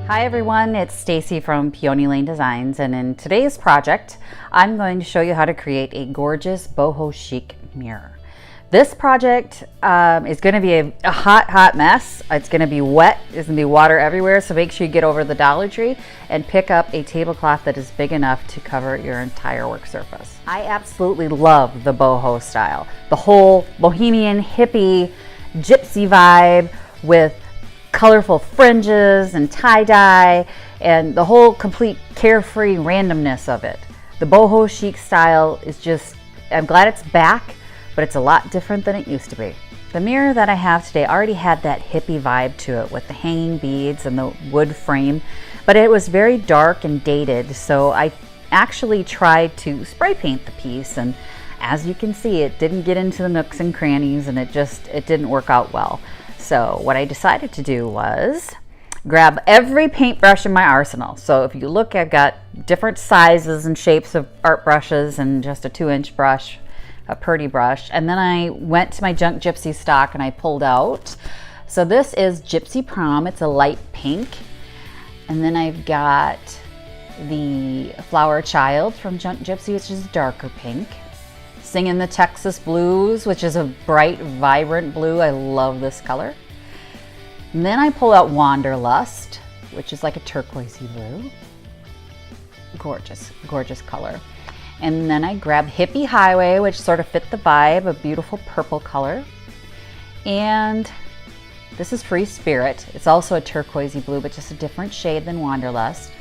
Hi everyone, it's Stacy from Peony Lane Designs, and in today's project I'm going to show you how to create a gorgeous boho chic mirror. This project is going to be a hot mess. It's going to be wet, there's going to be water everywhere, so make sure you get over the Dollar Tree and pick up a tablecloth that is big enough to cover your entire work surface. I absolutely love the boho style, the whole bohemian hippie gypsy vibe with colorful fringes and tie-dye and the whole complete carefree randomness of it. The boho chic style is just, I'm glad it's back, but it's a lot different than it used to be. The mirror that I have today already had that hippie vibe to it with the hanging beads and the wood frame, but it was very dark and dated, so I actually tried to spray paint the piece, and as you can see, it didn't get into the nooks and crannies, and it didn't work out well. So what I decided to do was grab every paintbrush in my arsenal. So if you look, I've got different sizes and shapes of art brushes and just a 2-inch brush, a Purdy brush. And then I went to my Junk Gypsy stock and I pulled out. So this is Gypsy Prom. It's a light pink. And then I've got the Flower Child from Junk Gypsy, which is darker pink. Singing the Texas Blues, which is a bright, vibrant blue. I love this color. And then I pull out Wanderlust, which is like a turquoisey blue. Gorgeous, gorgeous color. And then I grab Hippie Highway, which sort of fit the vibe, a beautiful purple color. And this is Free Spirit. It's also a turquoisey blue, but just a different shade than Wanderlust.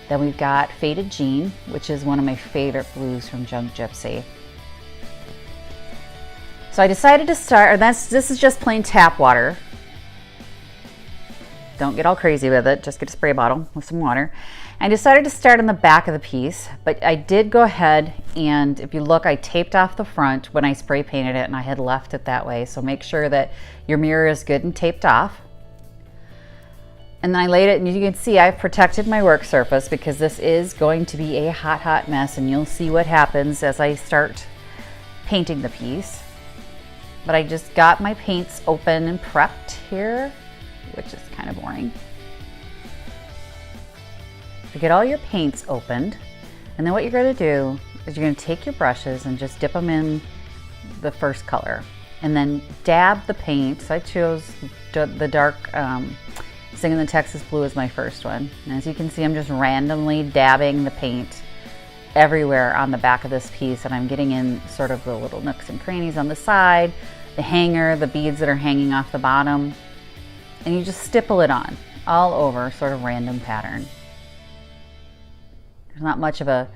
Then we've got Faded Jean, which is one of my favorite blues from Junk Gypsy. So I decided to start, this is just plain tap water. Don't get all crazy with it, just get a spray bottle with some water. I decided to start on the back of the piece, but I did go ahead and if you look, I taped off the front when I spray painted it and I had left it that way. So make sure that your mirror is good and taped off. And then I laid it, and you can see I've protected my work surface because this is going to be a hot mess, and you'll see what happens as I start painting the piece. But I just got my paints open and prepped here, which is kind of boring. So get all your paints opened, and then what you're going to do is you're going to take your brushes and just dip them in the first color, and then dab the paint. So I chose the dark Singing the Texas Blue as my first one. And as you can see, I'm just randomly dabbing the paint everywhere on the back of this piece, and I'm getting in sort of the little nooks and crannies on the side, the hanger, the beads that are hanging off the bottom, and you just stipple it on all over, sort of random pattern. There's not much of a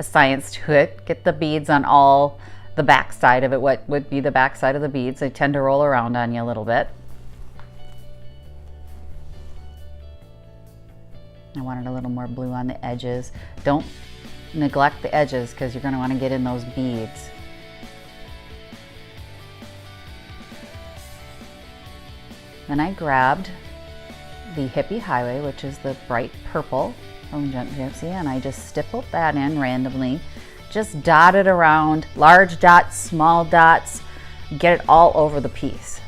science to it. Get the beads on all the back side of it, what would be the back side of the beads. They tend to roll around on you a little bit. I wanted a little more blue on the edges. Don't neglect the edges because you're going to want to get in those beads. Then I grabbed the Hippie Highway, which is the bright purple from Junk Gypsy, and I just stippled that in randomly. Just dot it around, large dots, small dots, get it all over the piece.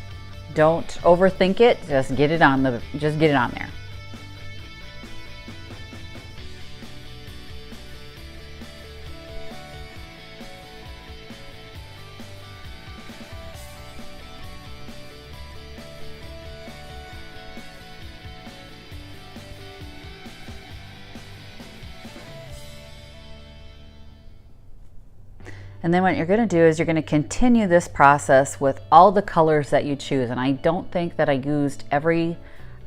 Don't overthink it, just get it on there. And then what you're going to do is you're going to continue this process with all the colors that you choose. And I don't think that I used every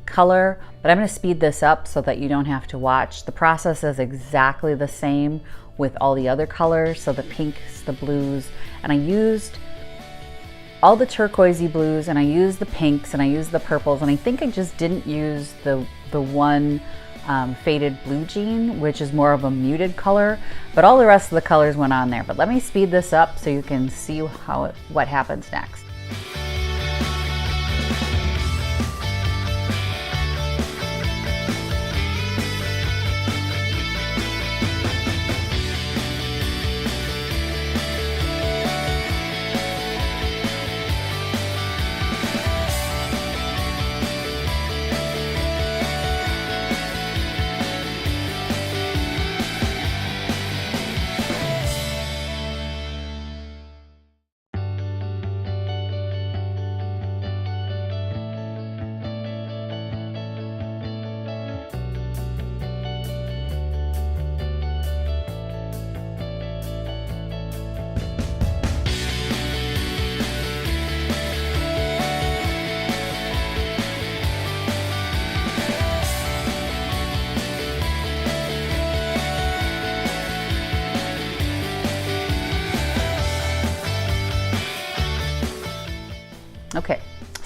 color, but I'm going to speed this up so that you don't have to watch. The process is exactly the same with all the other colors. So the pinks, the blues, and I used all the turquoisey blues, and I used the pinks, and I used the purples, and I think I just didn't use the one Faded Blue Jean, which is more of a muted color, but all the rest of the colors went on there. But let me speed this up so you can see what happens next.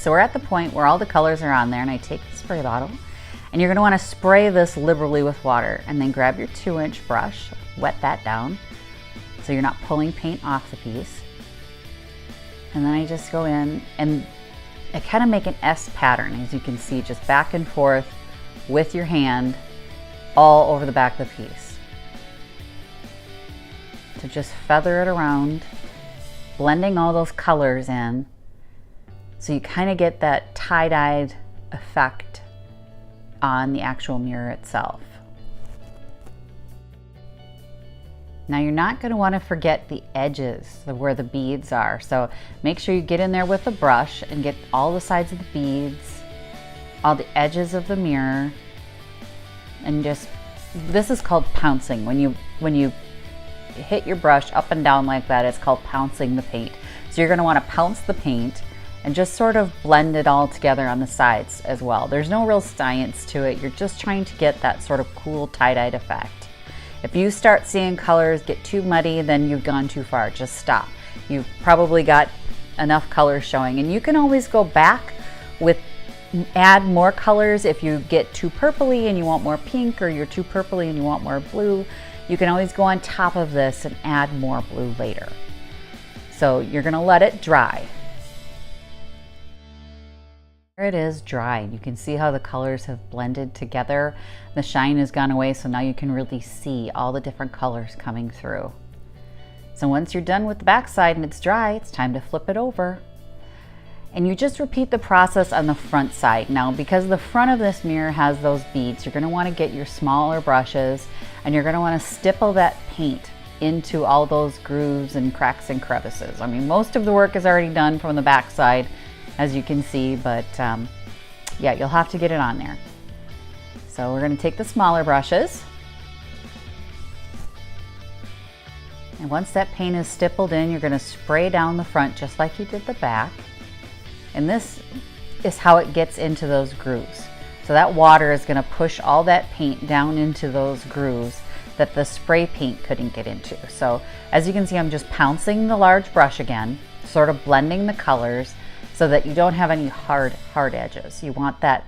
So we're at the point where all the colors are on there, and I take the spray bottle, and you're going to want to spray this liberally with water, and then grab your 2-inch brush, wet that down so you're not pulling paint off the piece. And then I just go in and I kind of make an S pattern, as you can see, just back and forth with your hand all over the back of the piece. To just feather it around, blending all those colors in, so you kind of get that tie-dyed effect on the actual mirror itself. Now you're not going to want to forget the edges of where the beads are, so make sure you get in there with a brush and get all the sides of the beads, all the edges of the mirror, and just, this is called pouncing. When you hit your brush up and down like that, it's called pouncing the paint. So you're going to want to pounce the paint and just sort of blend it all together on the sides as well. There's no real science to it. You're just trying to get that sort of cool tie-dyed effect. If you start seeing colors get too muddy, then you've gone too far. Just stop. You've probably got enough colors showing, and you can always go back with add more colors if you get too purpley and you want more pink, or you're too purpley and you want more blue. You can always go on top of this and add more blue later. So you're going to let it dry. There it is, dried. You can see how the colors have blended together. The shine has gone away, so now you can really see all the different colors coming through. So once you're done with the back side and it's dry, it's time to flip it over. And you just repeat the process on the front side. Now, because the front of this mirror has those beads, you're going to want to get your smaller brushes and you're going to want to stipple that paint into all those grooves and cracks and crevices. I mean, most of the work is already done from the back side, as you can see, but yeah, you'll have to get it on there. So we're going to take the smaller brushes, and once that paint is stippled in, you're going to spray down the front just like you did the back. And this is how it gets into those grooves. So that water is going to push all that paint down into those grooves that the spray paint couldn't get into. So as you can see, I'm just pouncing the large brush again, sort of blending the colors so that you don't have any hard edges. You want that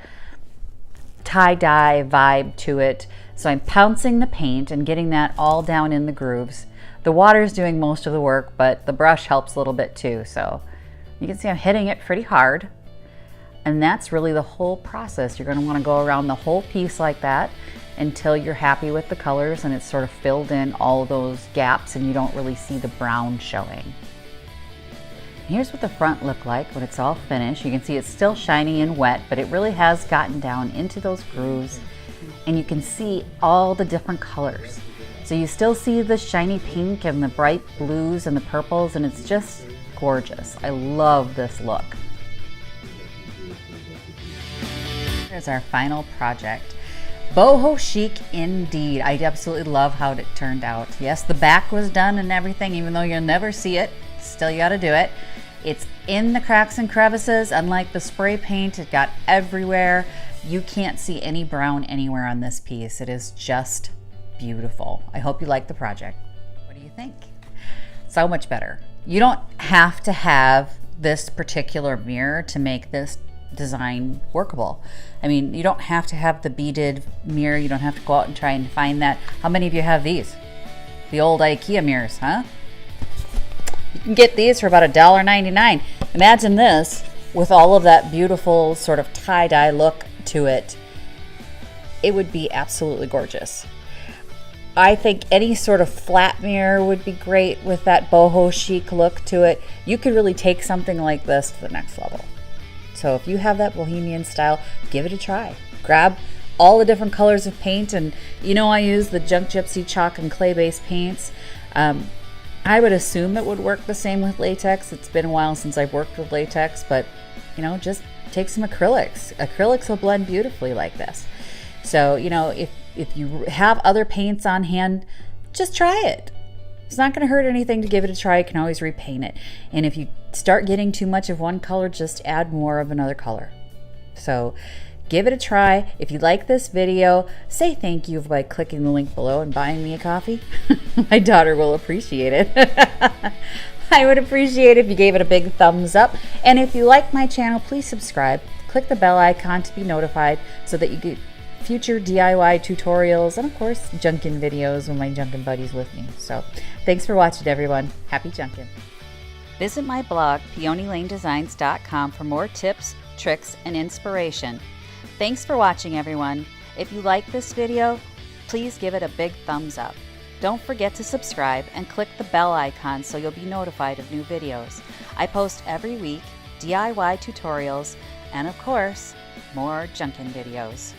tie-dye vibe to it. So I'm pouncing the paint and getting that all down in the grooves. The water is doing most of the work, but the brush helps a little bit too. So you can see I'm hitting it pretty hard. And that's really the whole process. You're going to want to go around the whole piece like that until you're happy with the colors and it's sort of filled in all those gaps and you don't really see the brown showing. Here's what the front looked like when it's all finished. You can see it's still shiny and wet, but it really has gotten down into those grooves, and you can see all the different colors. So you still see the shiny pink and the bright blues and the purples, and it's just gorgeous. I love this look. Here's our final project. Boho chic indeed. I absolutely love how it turned out. Yes, the back was done and everything, even though you'll never see it. Still, you got to do it. It's in the cracks and crevices. Unlike the spray paint, it got everywhere. You can't see any brown anywhere on this piece. It is just beautiful. I hope you like the project. What do you think? So much better. You don't have to have this particular mirror to make this design workable. I mean, you don't have to have the beaded mirror. You don't have to go out and try and find that. How many of you have these? The old IKEA mirrors, huh? You can get these for about $1.99. Imagine this with all of that beautiful sort of tie-dye look to it. It would be absolutely gorgeous. I think any sort of flat mirror would be great with that boho chic look to it. You could really take something like this to the next level. So if you have that bohemian style, give it a try. Grab all the different colors of paint, and you know I use the Junk Gypsy chalk and clay-based paints. I would assume it would work the same with latex. It's been a while since I've worked with latex, but you know, just take some acrylics. Acrylics will blend beautifully like this. So, you know, if you have other paints on hand, just try it. It's not going to hurt anything to give it a try. You can always repaint it. And if you start getting too much of one color, just add more of another color. So give it a try. If you like this video, say thank you by clicking the link below and buying me a coffee. My daughter will appreciate it. I would appreciate if you gave it a big thumbs up. And if you like my channel, please subscribe. Click the bell icon to be notified so that you get future DIY tutorials and of course junkin videos when my junkin buddy's with me. So thanks for watching, everyone. Happy junkin. Visit my blog peonylanedesigns.com for more tips, tricks, and inspiration. Thanks for watching, everyone. If you like this video, please give it a big thumbs up. Don't forget to subscribe and click the bell icon so you'll be notified of new videos. I post every week DIY tutorials and of course more junkin videos.